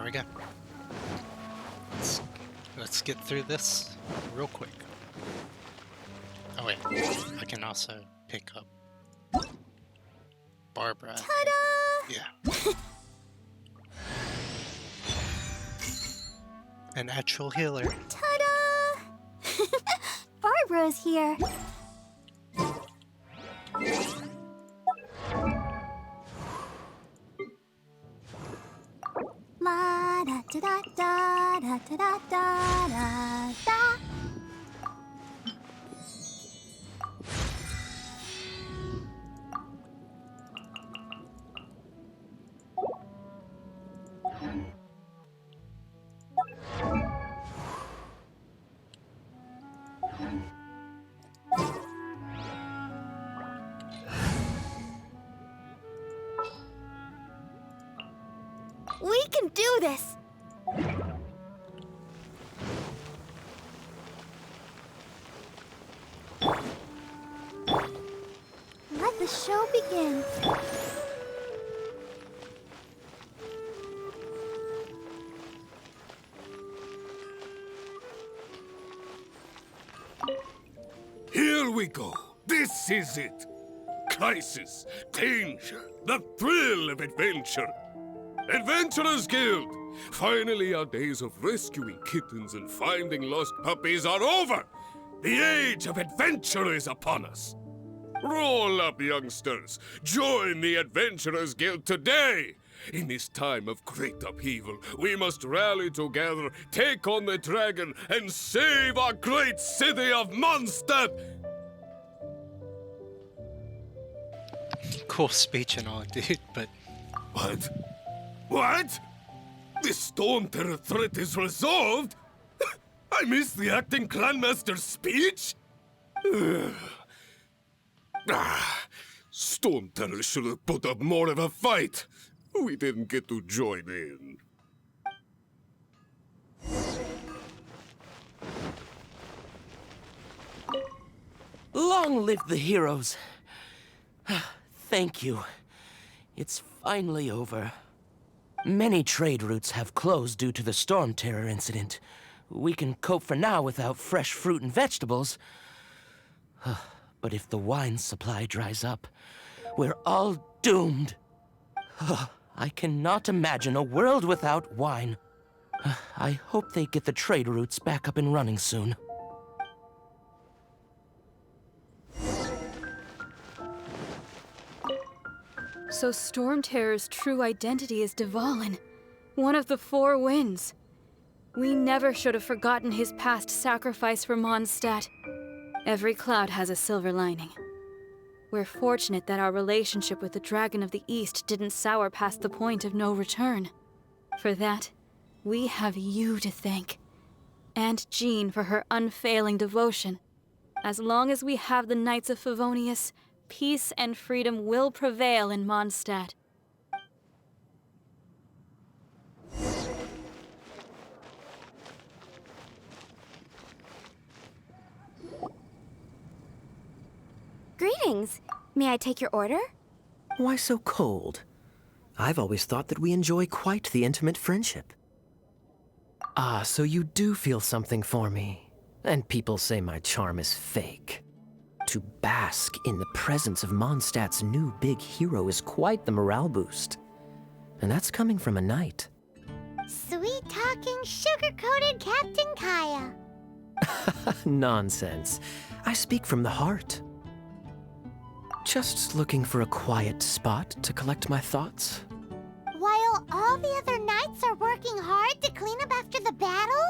There we go. Let's get through this real quick. Oh wait, I can also pick up Barbara. Ta-da! Yeah. An actual healer. Ta-da! Barbara's here. La da da da da da da da da da. We can do this! Let the show begin. Here we go. This is it. Crisis, danger, the thrill of adventure. Adventurers Guild! Finally, our days of rescuing kittens and finding lost puppies are over! The age of adventure is upon us! Roll up, youngsters! Join the Adventurers Guild today! In this time of great upheaval, we must rally together, take on the dragon, and save our great city of Mondstadt! Cool speech and all, dude, but... What? What? The Storm Terror threat is resolved? I missed the acting Clanmaster's speech? Storm Terror should have put up more of a fight. We didn't get to join in. Long live the heroes. Thank you. It's finally over. Many trade routes have closed due to the Storm Terror incident. We can cope for now without fresh fruit and vegetables. But if the wine supply dries up, we're all doomed. I cannot imagine a world without wine. I hope they get the trade routes back up and running soon. So Storm Terror's true identity is Dvalin, one of the Four Winds. We never should have forgotten his past sacrifice for Mondstadt. Every cloud has a silver lining. We're fortunate that our relationship with the Dragon of the East didn't sour past the point of no return. For that, we have you to thank. And Jean for her unfailing devotion. As long as we have the Knights of Favonius, peace and freedom will prevail in Mondstadt. Greetings. May I take your order? Why so cold? I've always thought that we enjoy quite the intimate friendship. Ah, so you do feel something for me. And people say my charm is fake. To bask in the presence of Mondstadt's new big hero is quite the morale boost. And that's coming from a knight. Sweet-talking, sugar-coated Captain Kaya. Nonsense. I speak from the heart. Just looking for a quiet spot to collect my thoughts. While all the other knights are working hard to clean up after the battle?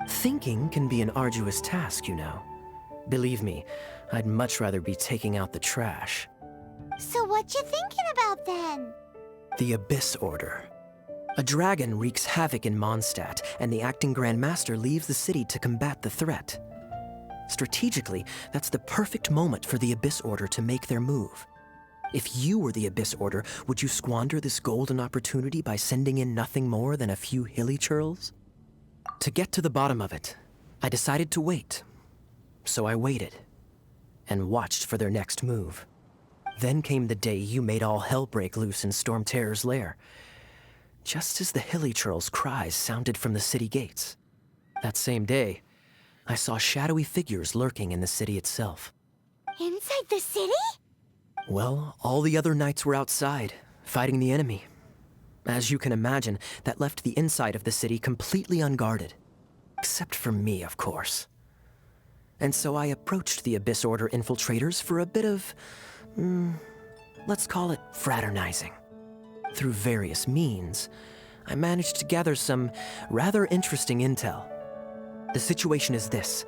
Thinking can be an arduous task, you know. Believe me, I'd much rather be taking out the trash. So what you thinking about then? The Abyss Order. A dragon wreaks havoc in Mondstadt, and the acting Grand Master leaves the city to combat the threat. Strategically, that's the perfect moment for the Abyss Order to make their move. If you were the Abyss Order, would you squander this golden opportunity by sending in nothing more than a few hilly churls? To get to the bottom of it, I decided to wait. So I waited, and watched for their next move. Then came the day you made all hell break loose in Storm Terror's lair. just as the hilichurl's cries sounded from the city gates. That same day, I saw shadowy figures lurking in the city itself. Inside the city? Well, all the other knights were outside, fighting the enemy. As you can imagine, that left the inside of the city completely unguarded. Except for me, of course. And so I approached the Abyss Order infiltrators for a bit of, let's call it fraternizing. Through various means, I managed to gather some rather interesting intel. The situation is this.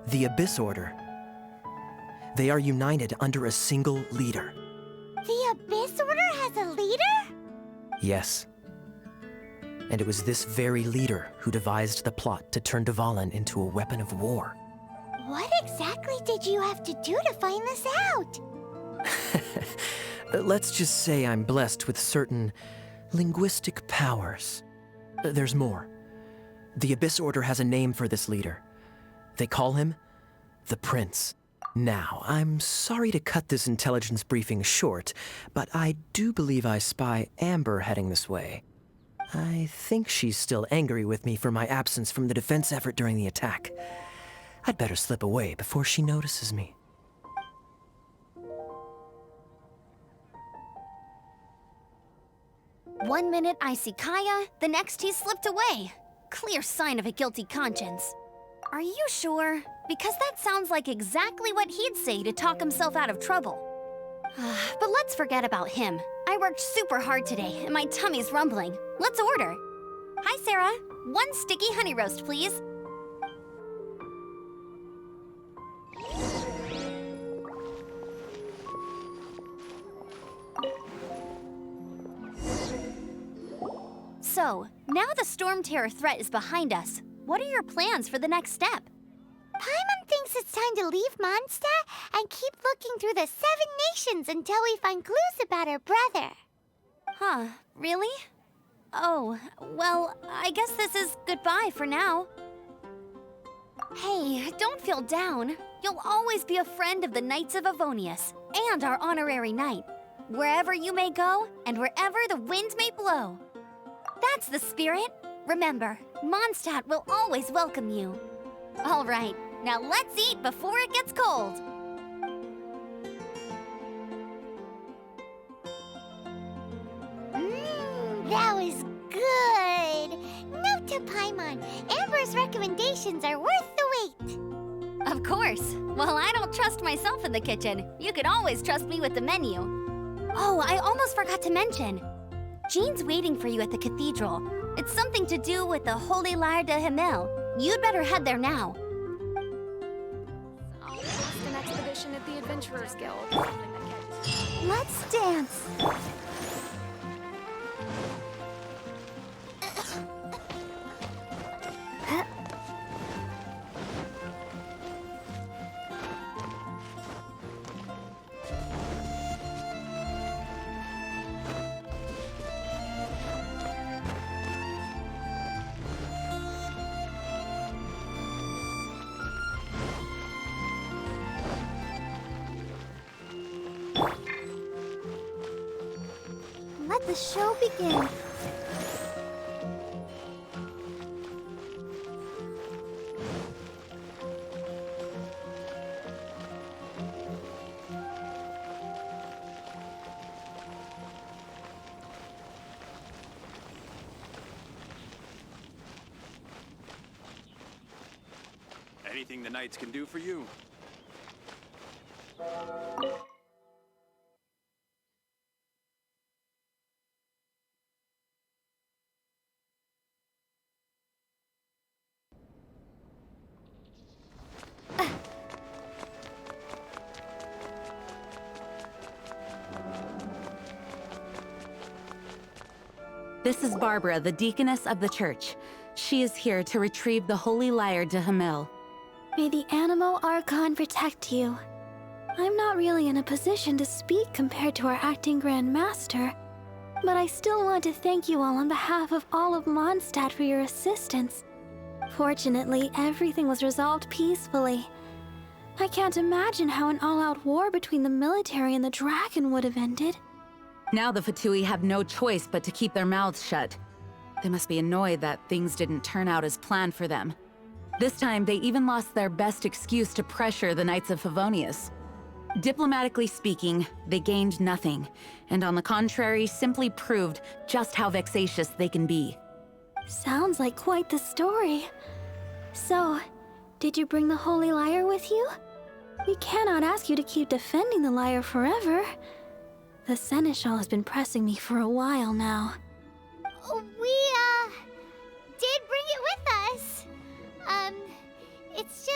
The Abyss Order, they are united under a single leader. The Abyss Order has a leader? Yes. And it was this very leader who devised the plot to turn Dvalin into a weapon of war. What exactly did you have to do to find this out? Let's just say I'm blessed with certain linguistic powers. There's more. The Abyss Order has a name for this leader. They call him the Prince. Now, I'm sorry to cut this intelligence briefing short, but I do believe I spy Amber heading this way. I think she's still angry with me for my absence from the defense effort during the attack. I'd better slip away before she notices me. One minute I see Kaya, the next he's slipped away. Clear sign of a guilty conscience. Are you sure? Because that sounds like exactly what he'd say to talk himself out of trouble. But let's forget about him. I worked super hard today, and my tummy's rumbling. Let's order. Hi, Sarah. 1 sticky honey roast, please. So, now the Storm Terror threat is behind us. What are your plans for the next step? Paimon thinks it's time to leave Mondstadt and keep looking through the 7 nations until we find clues about her brother. Huh, really? Oh, well, I guess this is goodbye for now. Hey, don't feel down. You'll always be a friend of the Knights of Avonius, and our honorary knight. Wherever you may go, and wherever the wind may blow. That's the spirit. Remember, Mondstadt will always welcome you. All right, now let's eat before it gets cold. That was good. Note to Paimon, Amber's recommendations are worth the wait. Of course. Well, I don't trust myself in the kitchen. You can always trust me with the menu. Oh, I almost forgot to mention. Jean's waiting for you at the cathedral. It's something to do with the Holy Lyre de Himmel. You'd better head there now. An expedition at the Adventurers Guild. Let's dance. Let the show begin. Anything the Knights can do for you? This is Barbara, the deaconess of the church. She is here to retrieve the Holy Lyre de Himmel. May the Animo Archon protect you. I'm not really in a position to speak compared to our acting Grand Master, but I still want to thank you all on behalf of all of Mondstadt for your assistance. Fortunately, everything was resolved peacefully. I can't imagine how an all-out war between the military and the dragon would have ended. Now the Fatui have no choice but to keep their mouths shut. They must be annoyed that things didn't turn out as planned for them. This time, they even lost their best excuse to pressure the Knights of Favonius. Diplomatically speaking, they gained nothing, and on the contrary, simply proved just how vexatious they can be. Sounds like quite the story. So, did you bring the Holy Lyre with you? We cannot ask you to keep defending the lyre forever. The Seneschal has been pressing me for a while now. We, did bring it with us. It's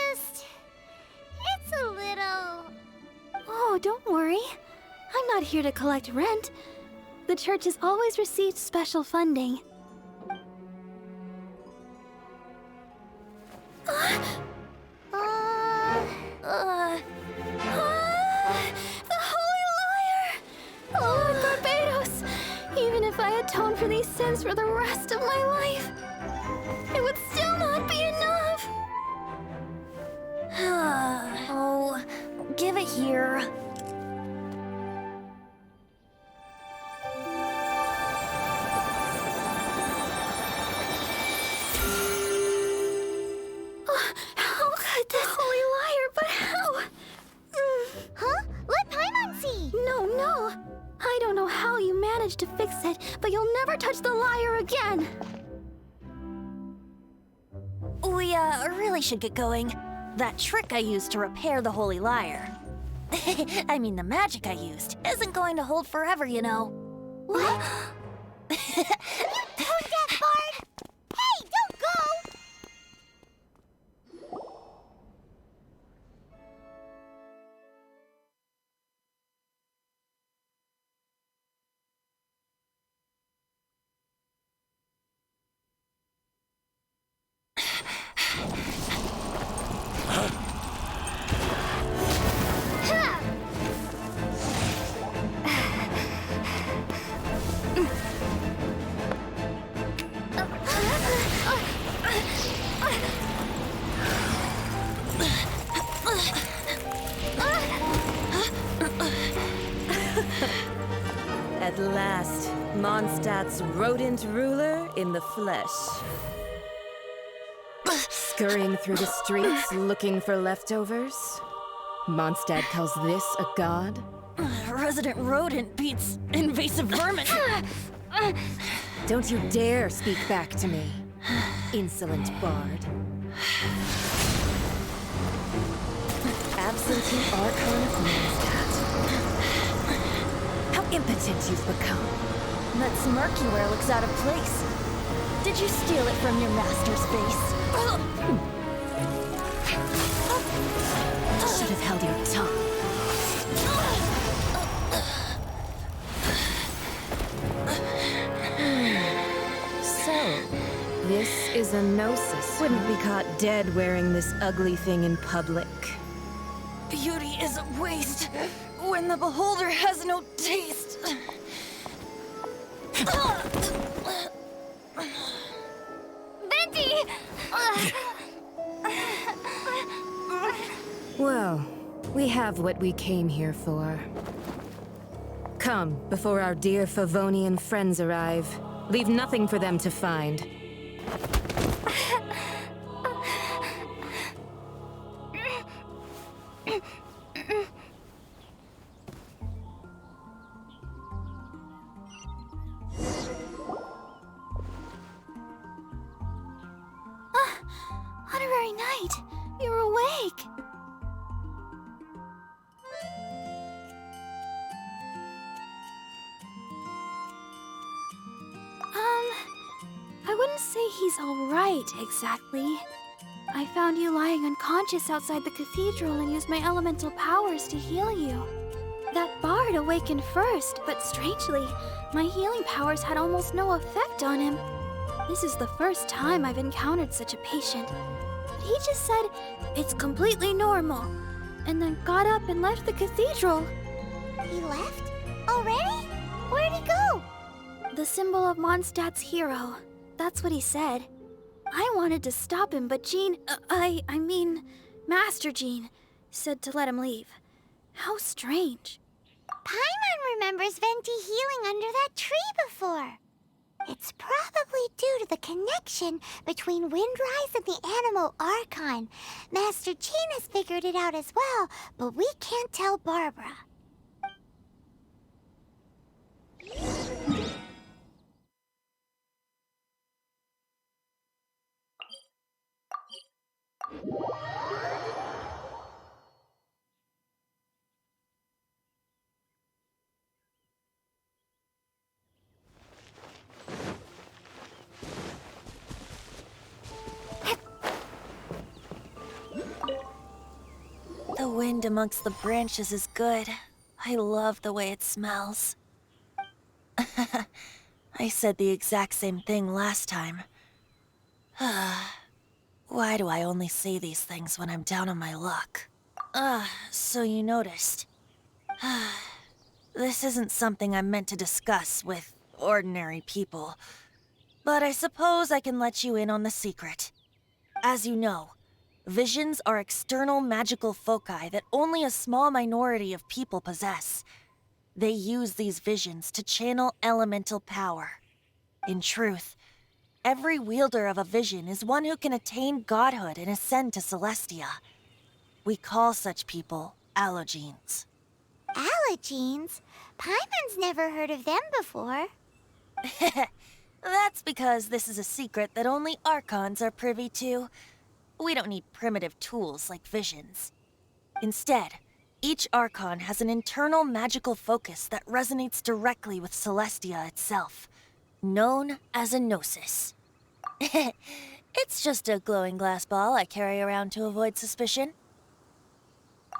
a little... Oh, don't worry. I'm not here to collect rent. The church has always received special funding. The Holy Lyre! Lord Barbados! Even if I atone for these sins for the rest of my life, it would still not be enough! Oh, give it here. How could this Holy Lyre, but how? Huh? Let Paimon see! No. I don't know how you managed to fix it, but you'll never touch the lyre again! We, really should get going. That trick I used to repair the Holy Lyre. I mean, the magic I used isn't going to hold forever, you know. What? You tone deaf, Bard! Hey, don't go! At last, Mondstadt's rodent ruler in the flesh. Scurrying through the streets looking for leftovers? Mondstadt calls this a god? Resident rodent beats invasive vermin. Don't you dare speak back to me, insolent bard. Absentee Archon of Mondstadt. How impotent you've become. That smirky wear looks out of place. Did you steal it from your master's face? Should have held your tongue. So, this is a gnosis. Wouldn't be caught dead wearing this ugly thing in public. Beauty is a waste when the beholder has no taste. Venti! Well, we have what we came here for. Come, before our dear Favonian friends arrive. Leave nothing for them to find. Honorary Knight, you're awake! I wouldn't say he's alright, exactly. I found you lying unconscious outside the cathedral and used my elemental powers to heal you. That bard awakened first, but strangely, my healing powers had almost no effect on him. This is the first time I've encountered such a patient. But he just said, it's completely normal, and then got up and left the cathedral. He left? Already? Where'd he go? The symbol of Mondstadt's hero. That's what he said. I wanted to stop him, but Jean, I mean, Master Jean, said to let him leave. How strange. Paimon remembers Venti healing under that tree before. It's probably due to the connection between Windrise and the Animal Archon. Master Jean has figured it out as well, but we can't tell Barbara. The wind amongst the branches is good. I love the way it smells. I said the exact same thing last time. Why do I only say these things when I'm down on my luck? So you noticed. This isn't something I'm meant to discuss with ordinary people, but I suppose I can let you in on the secret. As you know, visions are external magical foci that only a small minority of people possess. They use these visions to channel elemental power. In truth, every wielder of a vision is one who can attain godhood and ascend to Celestia. We call such people allogenes. Allogenes? Paimon's never heard of them before. That's because this is a secret that only Archons are privy to. We don't need primitive tools like visions. Instead, each Archon has an internal magical focus that resonates directly with Celestia itself, known as a gnosis. It's just a glowing glass ball I carry around to avoid suspicion.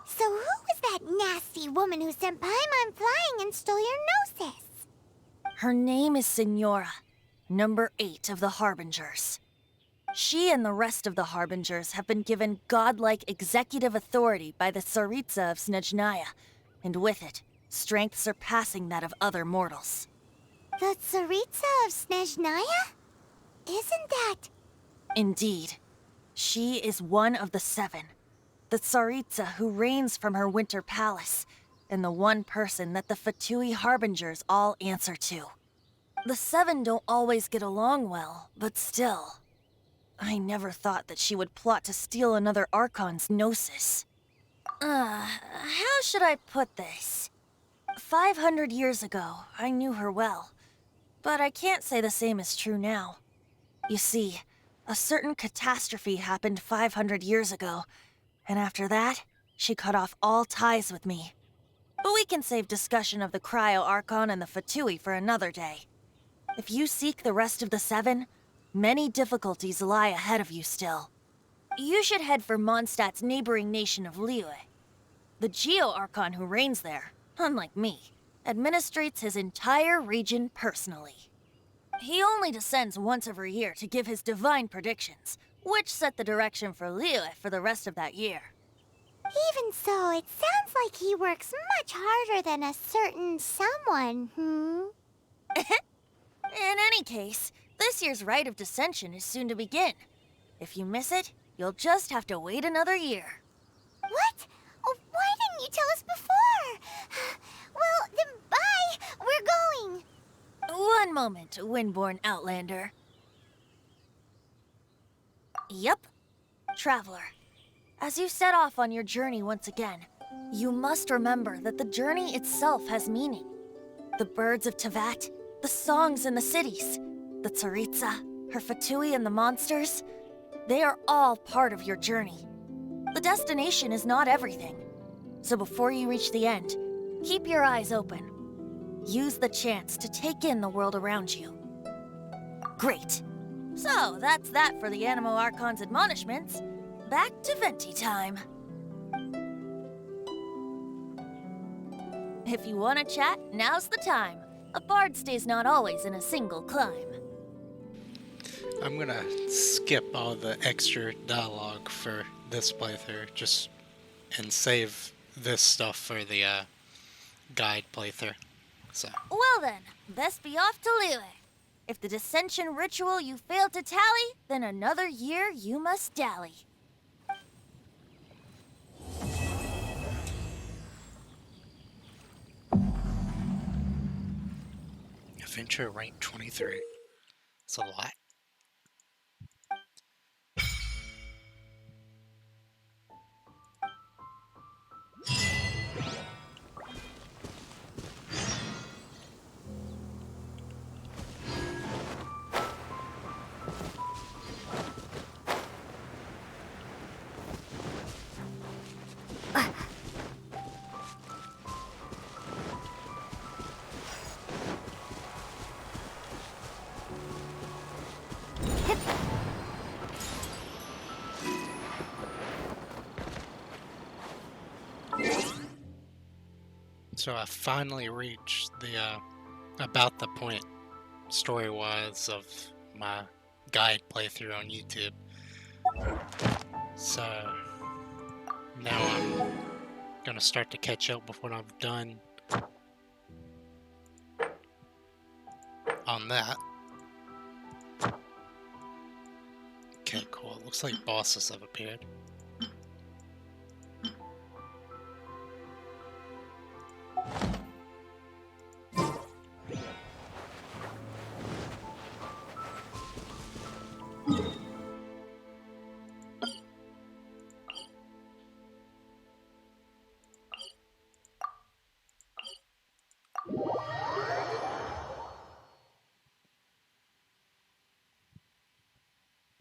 So who was that nasty woman who sent Paimon flying and stole your gnosis? Her name is Signora, number 8 of the Harbingers. She and the rest of the Harbingers have been given godlike executive authority by the Tsaritsa of Snezhnaya, and with it, strength surpassing that of other mortals. The Tsaritsa of Snezhnaya? Isn't that... Indeed. She is one of the 7. The Tsaritsa who reigns from her winter palace, and the one person that the Fatui Harbingers all answer to. The 7 don't always get along well, but still... I never thought that she would plot to steal another Archon's gnosis. How should I put this? 500 years ago, I knew her well. But I can't say the same is true now. You see, a certain catastrophe happened 500 years ago, and after that, she cut off all ties with me. But we can save discussion of the Cryo Archon and the Fatui for another day. If you seek the rest of the 7, many difficulties lie ahead of you still. You should head for Mondstadt's neighboring nation of Liyue. The Geo-Archon who reigns there, unlike me, administrates his entire region personally. He only descends once every year to give his divine predictions, which set the direction for Liyue for the rest of that year. Even so, it sounds like he works much harder than a certain someone, In any case, this year's Rite of Dissension is soon to begin. If you miss it, you'll just have to wait another year. What? Oh, why didn't you tell us before? Well, then bye! We're going! One moment, Windborn Outlander. Yep. Traveler, as you set off on your journey once again, you must remember that the journey itself has meaning. The birds of Tevat, the songs in the cities, the Tsaritsa, her Fatui and the monsters, they are all part of your journey. The destination is not everything. So before you reach the end, keep your eyes open. Use the chance to take in the world around you. Great. So that's that for the Animo Archon's admonishments. Back to Venti time. If you want to chat, now's the time. A bard stays not always in a single climb. I'm gonna skip all the extra dialogue for this playthrough, and save this stuff for the guide playthrough. So. Well then, best be off to Liyue. If the dissension ritual you failed to tally, then another year you must dally. Adventure rank 23. It's a lot. So I finally reached the about the point story-wise of my guide playthrough on YouTube. So now I'm gonna start to catch up with what I've done on that. Okay, cool. It looks like bosses have appeared.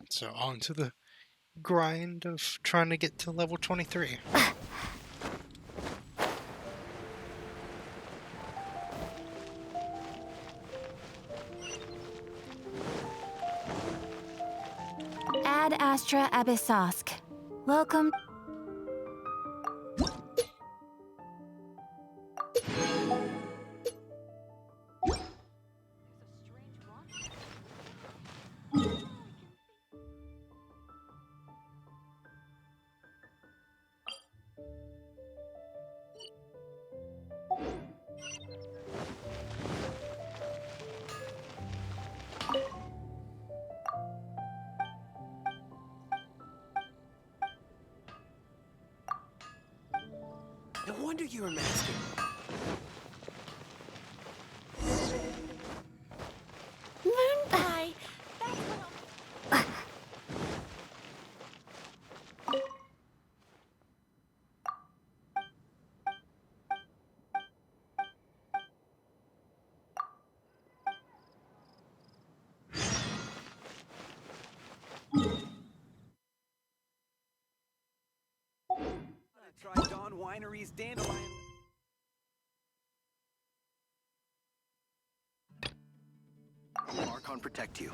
So on to the grind of trying to get to level 23. Ad Astra Abyssosk. Welcome. No wonder you're a master. Moonpie! Try Dawn Winery's dandelion. Archon protect you.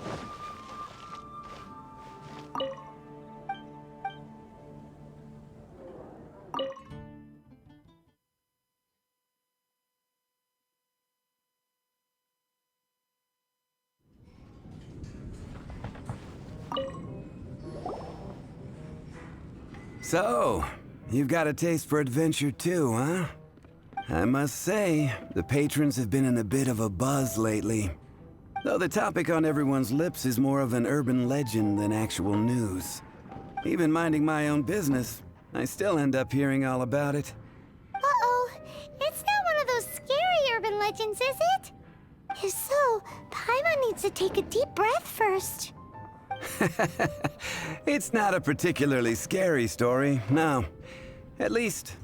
So, you've got a taste for adventure too, huh? I must say, the patrons have been in a bit of a buzz lately. Though the topic on everyone's lips is more of an urban legend than actual news. Even minding my own business, I still end up hearing all about it. Uh-oh. It's not one of those scary urban legends, is it? If so, Paimon needs to take a deep breath first. It's not a particularly scary story, no. At least,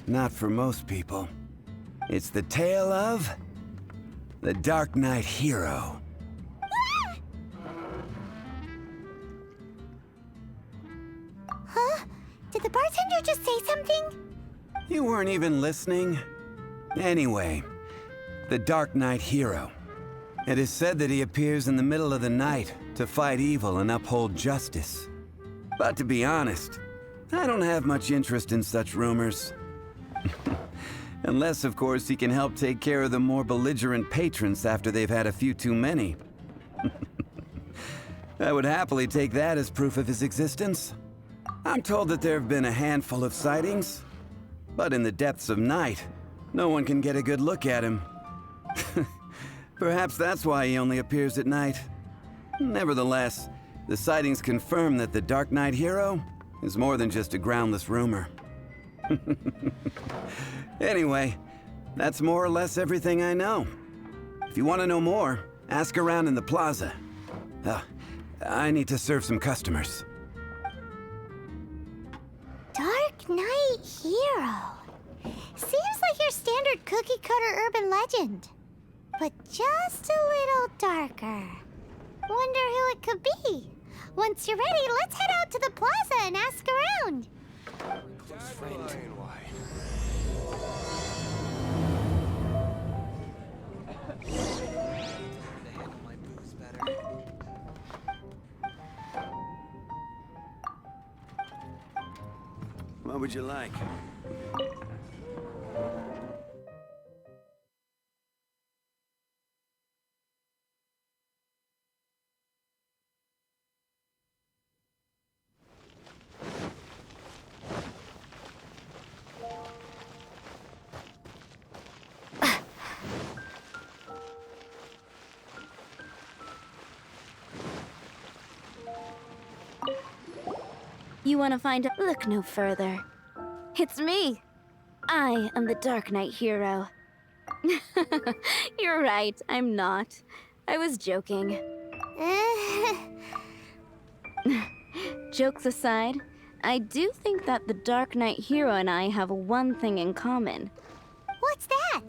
not for most people. It's the tale of the Dark Knight Hero. Huh? Did the bartender just say something? You weren't even listening? Anyway, the Dark Knight Hero. It is said that he appears in the middle of the night to fight evil and uphold justice. But to be honest, I don't have much interest in such rumors. Unless, of course, he can help take care of the more belligerent patrons after they've had a few too many. I would happily take that as proof of his existence. I'm told that there have been a handful of sightings, but in the depths of night, no one can get a good look at him. Perhaps that's why he only appears at night. Nevertheless, the sightings confirm that the Dark Knight Hero is more than just a groundless rumor. Anyway, that's more or less everything I know. If you want to know more, ask around in the plaza. I need to serve some customers. Dark Knight Hero. Seems like your standard cookie-cutter urban legend. But just a little darker. Wonder who it could be. Once you're ready, let's head out to the plaza and ask around. What would you like? You want to find a... Look no further. It's me. I am the Dark Knight Hero. You're right, I'm not. I was joking. Jokes aside, I do think that the Dark Knight Hero and I have one thing in common. What's that?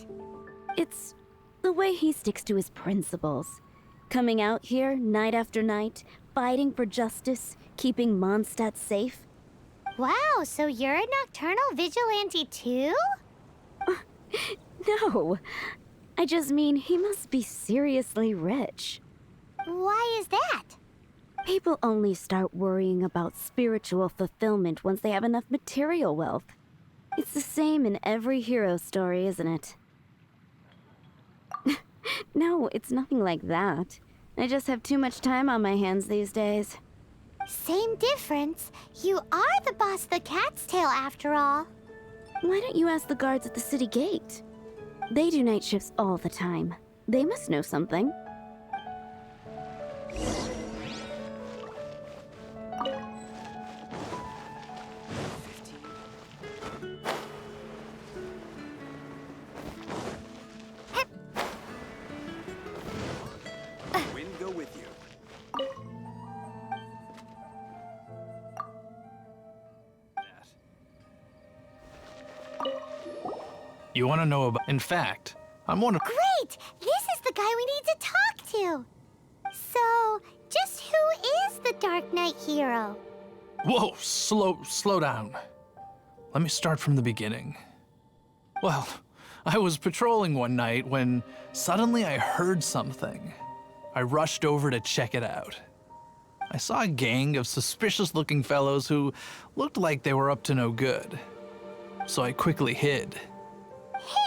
It's the way he sticks to his principles. Coming out here night after night, fighting for justice, keeping Mondstadt safe. Wow, so you're a nocturnal vigilante too? No, I just mean he must be seriously rich. Why is that? People only start worrying about spiritual fulfillment once they have enough material wealth. It's the same in every hero story, isn't it? No, it's nothing like that. I just have too much time on my hands these days. Same difference. You are the boss of the Cat's Tail after all. Why don't you ask the guards at the city gate? They do night shifts all the time. They must know something. Wind go with you. You want to know about... In fact, I'm one of... Great! This is the guy we need to talk to. So, just who is the Dark Knight Hero? Whoa, slow down. Let me start from the beginning. Well, I was patrolling one night when suddenly I heard something. I rushed over to check it out. I saw a gang of suspicious-looking fellows who looked like they were up to no good. So I quickly hid.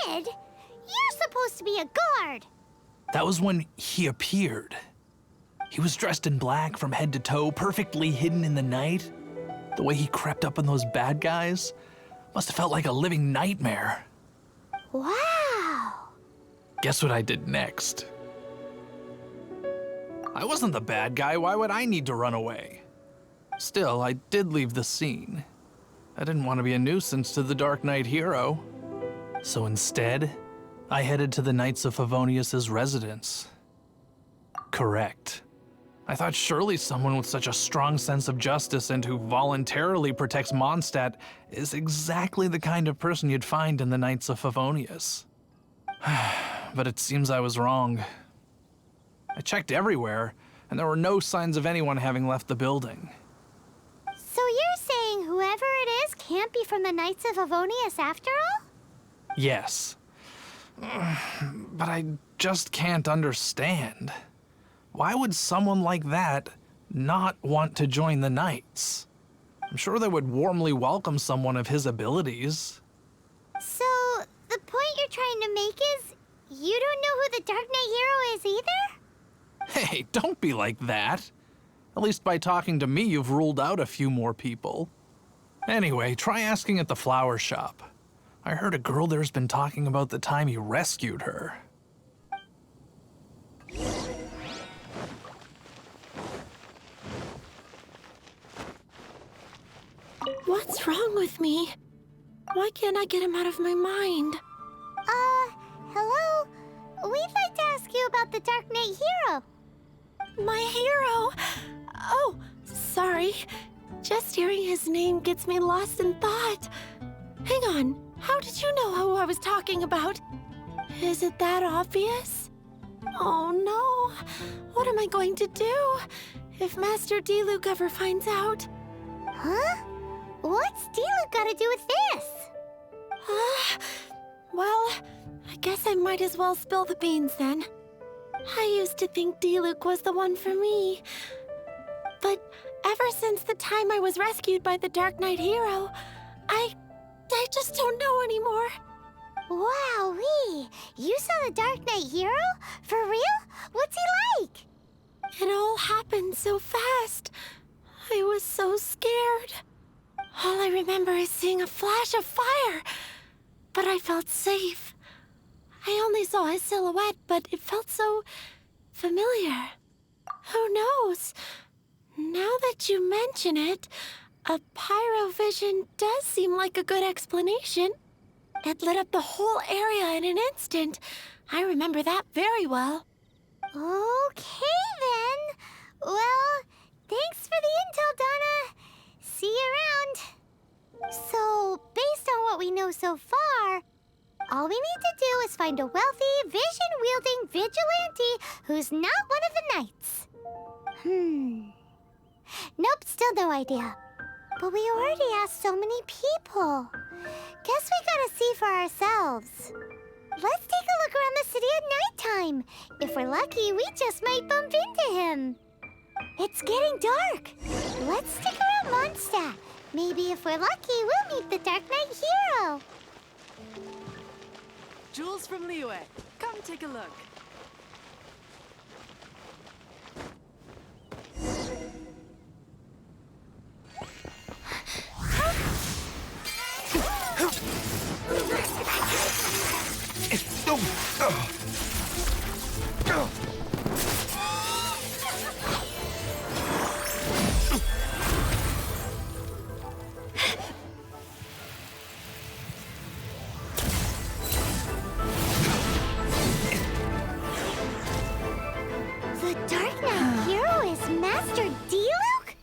Hid? You're supposed to be a guard. That was when he appeared. He was dressed in black from head to toe, perfectly hidden in the night. The way he crept up on those bad guys must have felt like a living nightmare. Wow. Guess what I did next? I wasn't the bad guy. Why would I need to run away? Still, I did leave the scene. I didn't want to be a nuisance to the Dark Knight Hero. So instead, I headed to the Knights of Favonius' residence. Correct. I thought surely someone with such a strong sense of justice and who voluntarily protects Mondstadt is exactly the kind of person you'd find in the Knights of Favonius. But it seems I was wrong. I checked everywhere, and there were no signs of anyone having left the building. So you're saying whoever it is can't be from the Knights of Favonius after all? Yes. But I just can't understand. Why would someone like that not want to join the Knights? I'm sure they would warmly welcome someone of his abilities. So, the point you're trying to make is you don't know who the Dark Knight Hero is either? Hey, don't be like that. At least by talking to me, you've ruled out a few more people. Anyway, try asking at the flower shop. I heard a girl there's been talking about the time he rescued her. What's wrong with me? Why can't I get him out of my mind? Hello? We'd like to ask you Dark Knight hero. My hero! Oh, sorry. Just hearing his name gets me lost in thought. Hang on, how did you know who I was talking about? Is it that obvious? Oh no, what am I going to do if Master Diluc ever finds out? Huh? What's Diluc got to do with this? Well, I guess I might as well spill the beans then. I used to think Diluc was the one for me. But ever since the time I was rescued by the Dark Knight hero, I just don't know anymore. Wowee! You saw the Dark Knight hero? For real? What's he like? It all happened so fast. I was so scared. All I remember is seeing a flash of fire, but I felt safe. I only saw his silhouette, but it felt so familiar. Who knows? Now that you mention it, a pyrovision does seem like a good explanation. It lit up the whole area in an instant. I remember that very well. Okay then. Well, thanks for the intel, Donna. See you around. So, based on what we know so far, all we need to do is find a wealthy, vision-wielding vigilante who's not one of the knights. Nope, still no idea. But we already asked so many people. Guess we gotta see for ourselves. Let's take a look around the city at nighttime. If we're lucky, we just might bump into him. It's getting dark. Let's stick around Mondstadt. Maybe if we're lucky, we'll meet the Dark Knight hero. Jules from Liyue, come take a look. The Dark Knight hero is Master Diluc?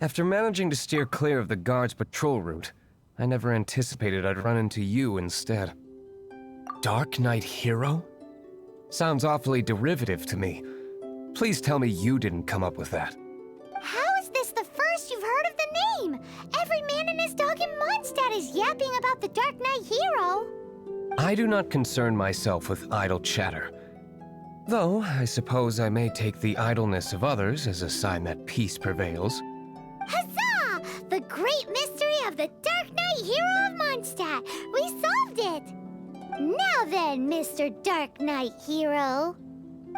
After managing to steer clear of the guards' patrol route, I never anticipated I'd run into you instead. Dark Knight hero? Sounds awfully derivative to me. Please tell me you didn't come up with that. How is this the first you've heard of the name? Every man and his dog in Mondstadt is yapping about the Dark Knight hero. I do not concern myself with idle chatter. Though, I suppose I may take the idleness of others as a sign that peace prevails. Huzzah! The great mystery of the Dark Knight hero of Mondstadt. We solved it! Now then, Mr. Dark Knight hero.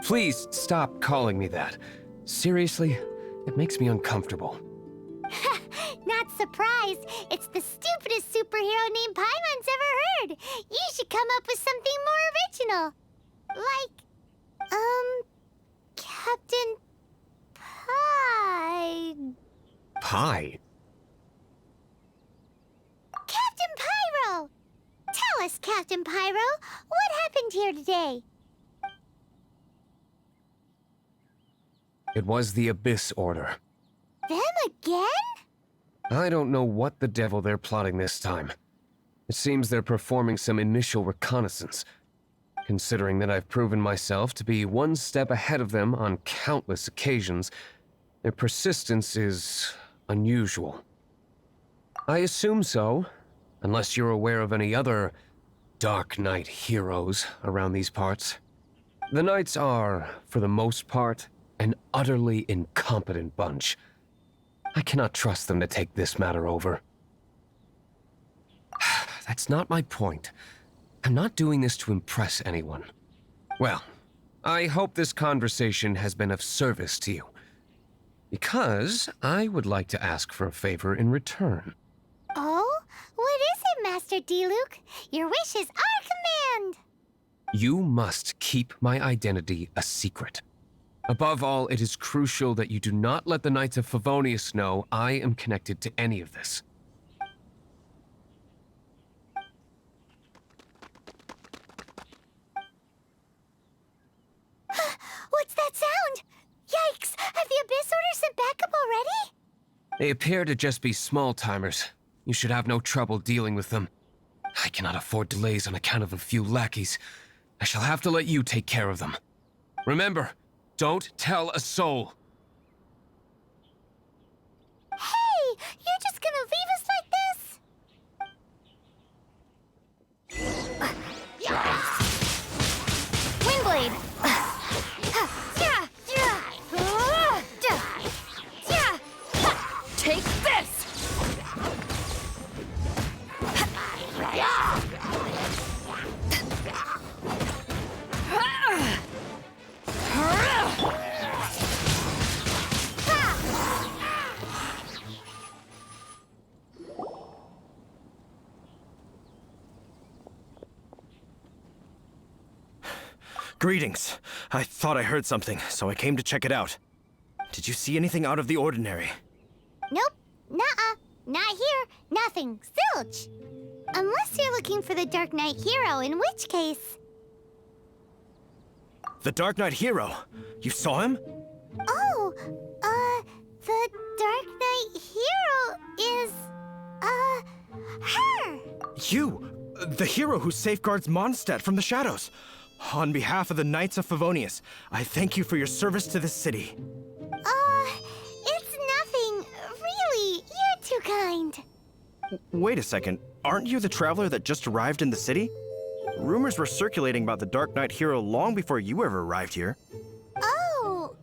Please stop calling me that. Seriously, it makes me uncomfortable. Not surprised. It's the stupidest superhero name Paimon's ever heard. You should come up with something more original. Like, Captain Pie. Pie? Captain Pyro! Tell us, Captain Pyro, what happened here today? It was the Abyss Order. Them again? I don't know what the devil they're plotting this time. It seems they're performing some initial reconnaissance. Considering that I've proven myself to be one step ahead of them on countless occasions, their persistence is unusual. I assume so, unless you're aware of any other Dark Knight heroes around these parts. The Knights are, for the most part, an utterly incompetent bunch. I cannot trust them to take this matter over. That's not my point. I'm not doing this to impress anyone. Well, I hope this conversation has been of service to you. Because I would like to ask for a favor in return. Oh? What is it, Master Diluc? Your wish is our command! You must keep my identity a secret. Above all, it is crucial that you do not let the Knights of Favonius know I am connected to any of this. They appear to just be small-timers. You should have no trouble dealing with them. I cannot afford delays on account of a few lackeys. I shall have to let you take care of them. Remember, don't tell a soul. Hey! You're just gonna leave us like this? Windblade! Take this! Greetings. I thought I heard something, so I came to check it out. Did you see anything out of the ordinary? Nope. Nuh-uh. Not here. Nothing. Zilch. Unless you're looking for the Dark Knight hero, in which case... The Dark Knight hero? You saw him? Oh, the Dark Knight hero is, her! You! The hero who safeguards Mondstadt from the shadows. On behalf of the Knights of Favonius, I thank you for your service to this city. It's nothing. Really, you're too kind. Wait a second. Aren't you the traveler that just arrived in the city? Rumors were circulating about the Dark Knight hero long before you ever arrived here. Oh,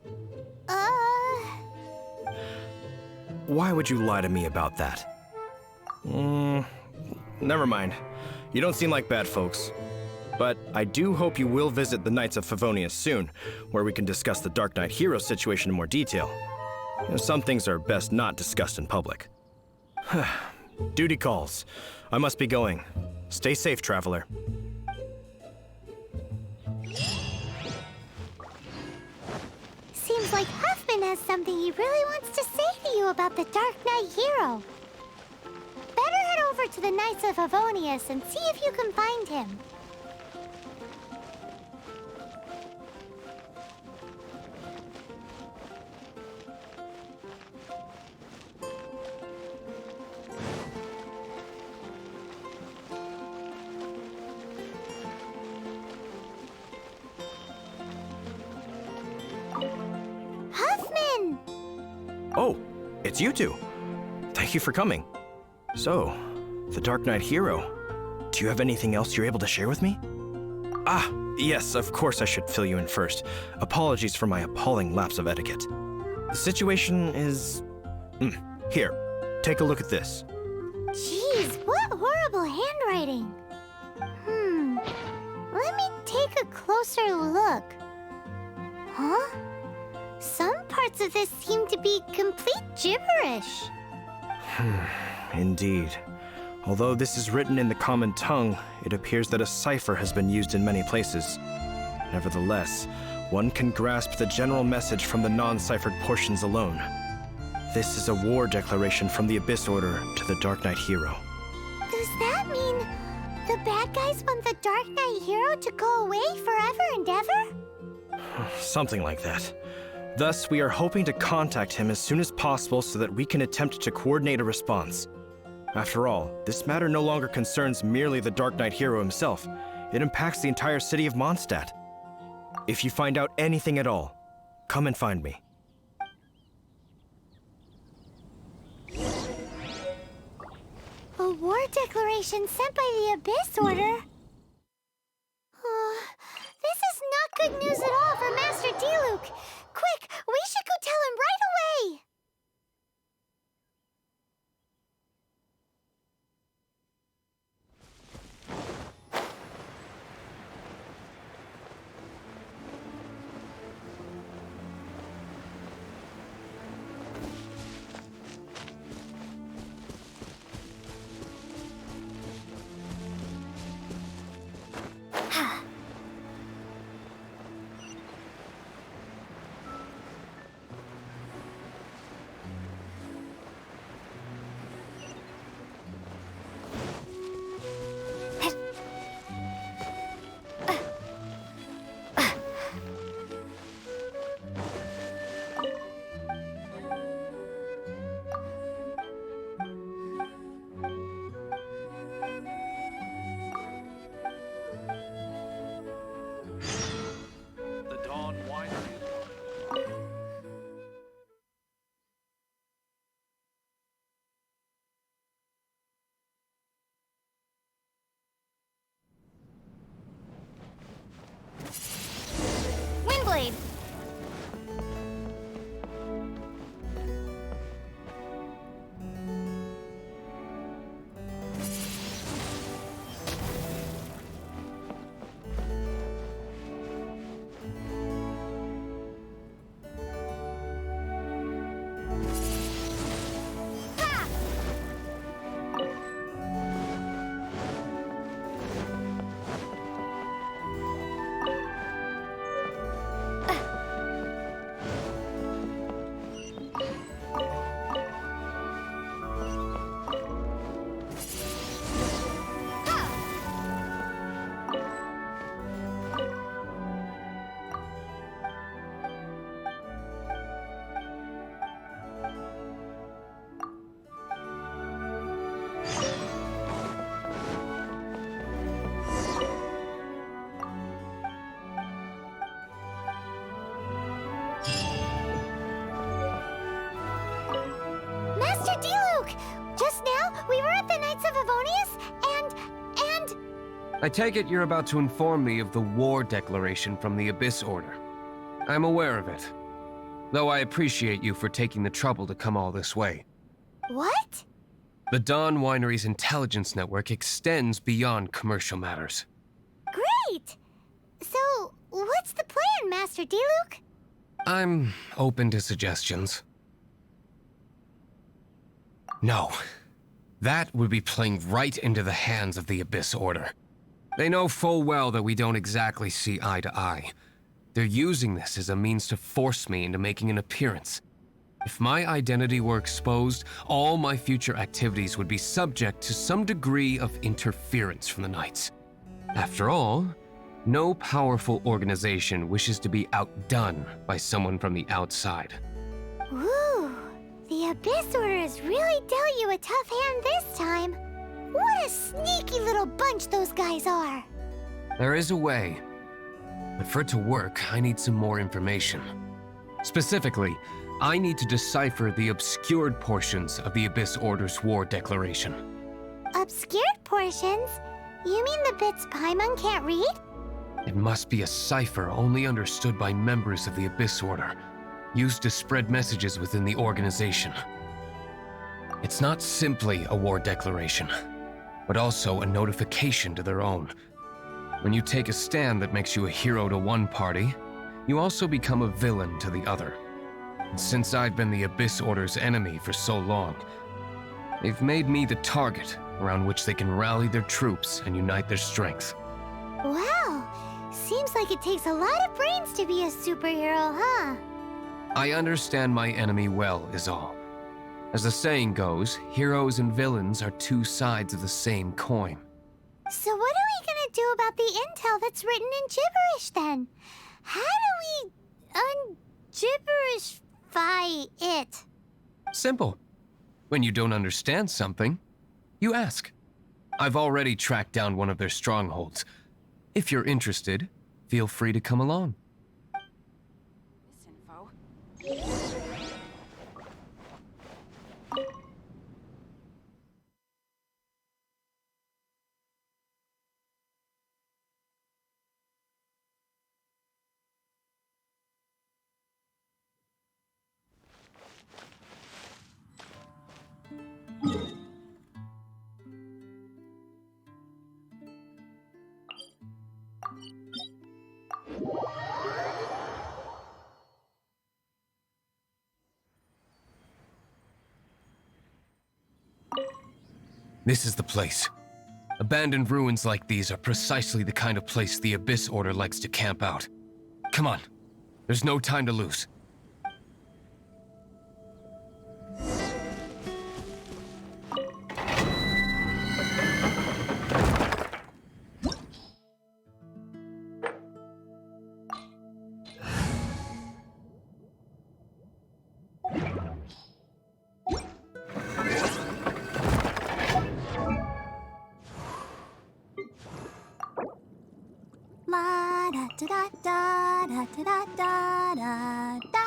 Why would you lie to me about that? Never mind. You don't seem like bad folks. But I do hope you will visit the Knights of Favonius soon, where we can discuss the Dark Knight hero situation in more detail. Some things are best not discussed in public. Duty calls. I must be going. Stay safe, traveler. seems like Huffman has something he really wants to say to you about the Dark Knight hero. Better head over to the Knights of Favonius and see if you can find him. Huffman! Oh, it's you two. Thank you for coming. So, the Dark Knight hero. Do you have anything else you're able to share with me? Ah, yes, of course I should fill you in first. Apologies for my appalling lapse of etiquette. The situation is... Here, take a look at this. Jeez, what horrible handwriting. Let me take a closer look. Huh? Some parts of this seem to be complete gibberish. Indeed. Although this is written in the common tongue, it appears that a cipher has been used in many places. Nevertheless, one can grasp the general message from the non-ciphered portions alone. This is a war declaration from the Abyss Order to the Dark Knight hero. Does that mean the bad guys want the Dark Knight hero to go away forever and ever? Something like that. Thus, we are hoping to contact him as soon as possible so that we can attempt to coordinate a response. After all, this matter no longer concerns merely the Dark Knight hero himself. It impacts the entire city of Mondstadt. If you find out anything at all, come and find me. A war declaration sent by the Abyss Order? This is not good news at all for Master Diluc. Quick, we should go tell him right away! of Favonius and... I take it you're about to inform me of the war declaration from the Abyss Order. I'm aware of it, though I appreciate you for taking the trouble to come all this way. What? The Dawn Winery's intelligence network extends beyond commercial matters. Great! So, what's the plan, Master Diluc? I'm open to suggestions. No. That would be playing right into the hands of the Abyss Order. They know full well that we don't exactly see eye to eye. They're using this as a means to force me into making an appearance. If my identity were exposed, all my future activities would be subject to some degree of interference from the Knights. After all, no powerful organization wishes to be outdone by someone from the outside. Ooh, the Abyss Order has really dealt you a tough hand this time. What a sneaky little bunch those guys are. There is a way, but for it to work, I need some more information. Specifically, I need to decipher the obscured portions of the Abyss Order's war declaration. Obscured portions? You mean the bits Paimon can't read? It must be a cipher only understood by members of the Abyss Order, used to spread messages within the organization. It's not simply a war declaration, but also a notification to their own. When you take a stand that makes you a hero to one party, you also become a villain to the other. And since I've been the Abyss Order's enemy for so long, they've made me the target around which they can rally their troops and unite their strength. Wow, seems like it takes a lot of brains to be a superhero, huh? I understand my enemy well, is all. As the saying goes, heroes and villains are two sides of the same coin. So what are we gonna do about the intel that's written in gibberish then? How do we un-gibberishify it? Simple. When you don't understand something, you ask. I've already tracked down one of their strongholds. If you're interested, feel free to come along. This is the place. Abandoned ruins like these are precisely the kind of place the Abyss Order likes to camp out. Come on. There's no time to lose. La da da da da da da da da.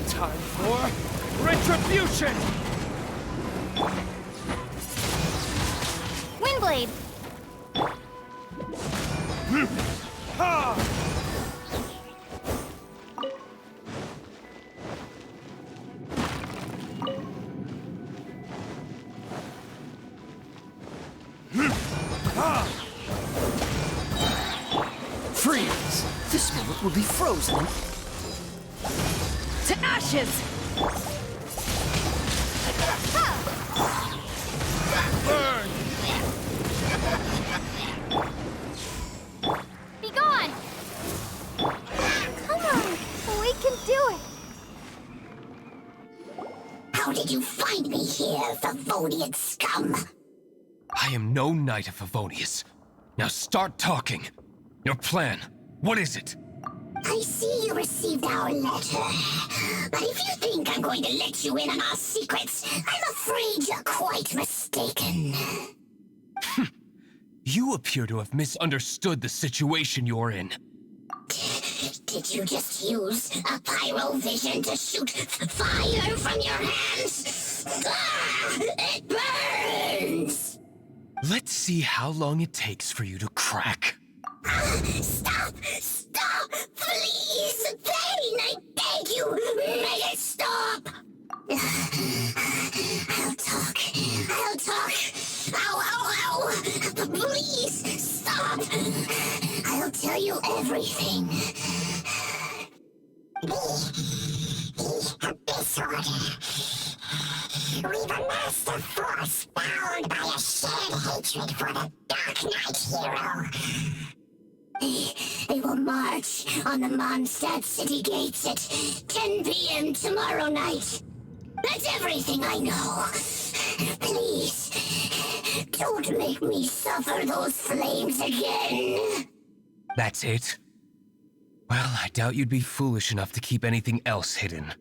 Time for retribution! Windblade! Freeze! This moment will be frozen. To ashes! Burn! Be gone! Come on, we can do it! How did you find me here, Favonian scum? I am no knight of Favonius. Now start talking. Your plan, what is it? I see you received our letter. But if you think I'm going to let you in on our secrets, I'm afraid you're quite mistaken. You appear to have misunderstood the situation you're in. Did you just use a pyrovision to shoot fire from your hands? Ah, it burns! Let's see how long it takes for you to crack. Stop! Stop! Please! Pain, I beg you! Make it stop! I'll talk. I'll talk. Ow, ow, ow! Please, stop! I'll tell you everything. This order. We've amassed a force bound by a shared hatred for the Dark Knight hero. They will march on the Mondstadt city gates at 10 p.m. tomorrow night. That's everything I know. Please, don't make me suffer those flames again. That's it? Well, I doubt you'd be foolish enough to keep anything else hidden.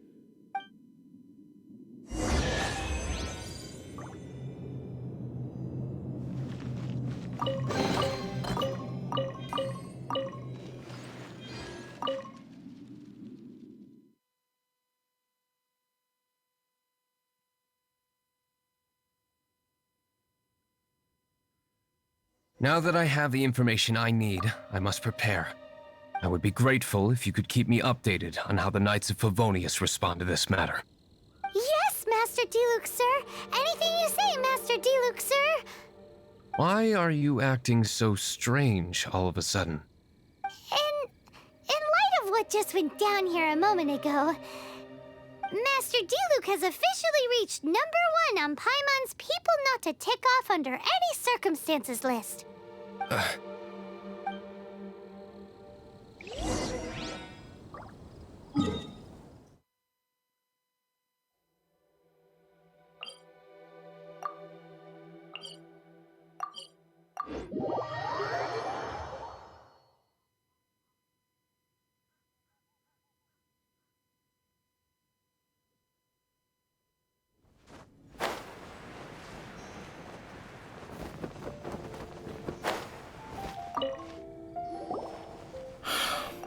Now that I have the information I need, I must prepare. I would be grateful if you could keep me updated on how the Knights of Favonius respond to this matter. Yes, Master Diluc, sir. Anything you say, Master Diluc, sir. Why are you acting so strange all of a sudden? In light of what just went down here a moment ago, Master Diluc has officially reached #1 on Paimon's people not to tick off under any circumstances list.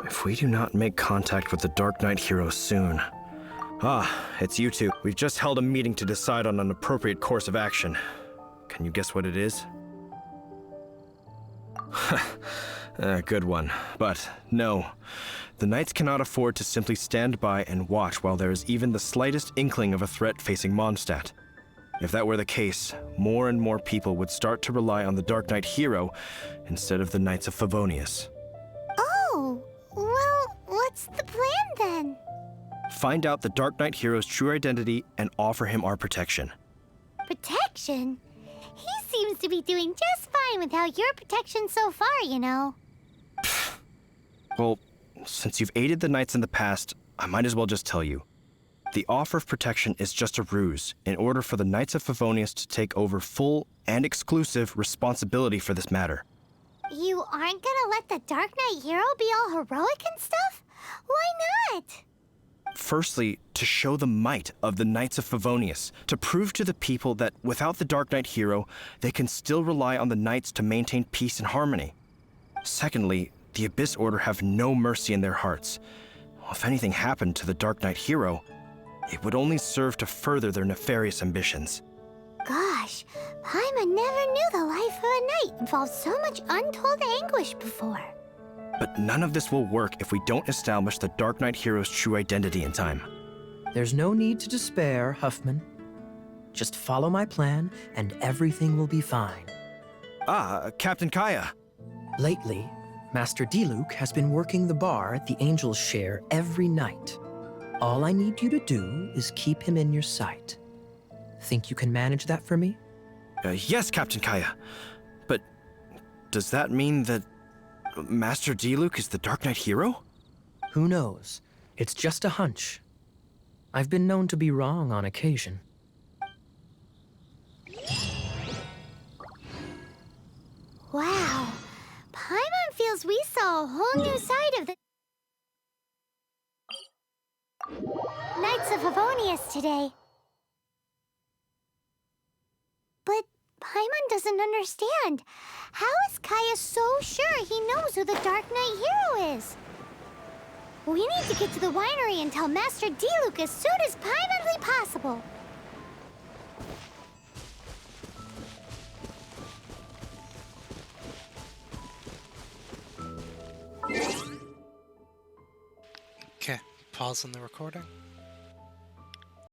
If we do not make contact with the Dark Knight hero soon... Ah, it's you two. We've just held a meeting to decide on an appropriate course of action. Can you guess what it is? Good one. But no. The Knights cannot afford to simply stand by and watch while there is even the slightest inkling of a threat facing Mondstadt. If that were the case, more and more people would start to rely on the Dark Knight hero instead of the Knights of Favonius. Oh, well, what's the plan then? Find out the Dark Knight hero's true identity and offer him our protection. Protection? He seems to be doing just fine without your protection so far, you know. Well, since you've aided the Knights in the past, I might as well just tell you. The offer of protection is just a ruse in order for the Knights of Favonius to take over full and exclusive responsibility for this matter. You aren't gonna let the Dark Knight hero be all heroic and stuff? Why not? Firstly, to show the might of the Knights of Favonius, to prove to the people that without the Dark Knight hero, they can still rely on the Knights to maintain peace and harmony. Secondly, the Abyss Order have no mercy in their hearts. If anything happened to the Dark Knight hero, it would only serve to further their nefarious ambitions. Gosh, Paimon never knew the life of a knight involved so much untold anguish before. But none of this will work if we don't establish the Dark Knight hero's true identity in time. There's no need to despair, Huffman. Just follow my plan, and everything will be fine. Ah, Captain Kaya. Lately, Master Diluc has been working the bar at the Angel's Share every night. All I need you to do is keep him in your sight. Think you can manage that for me? Yes, Captain Kaya. But does that mean that Master Diluc is the Dark Knight hero? Who knows? It's just a hunch. I've been known to be wrong on occasion. Wow, Paimon feels we saw a whole new side of the Knights of Favonius today. But Paimon doesn't understand. How is Kaya so sure he knows who the Dark Knight hero is? We need to get to the winery and tell Master Diluc as soon as Paimonly possible. Okay, pausing the recording.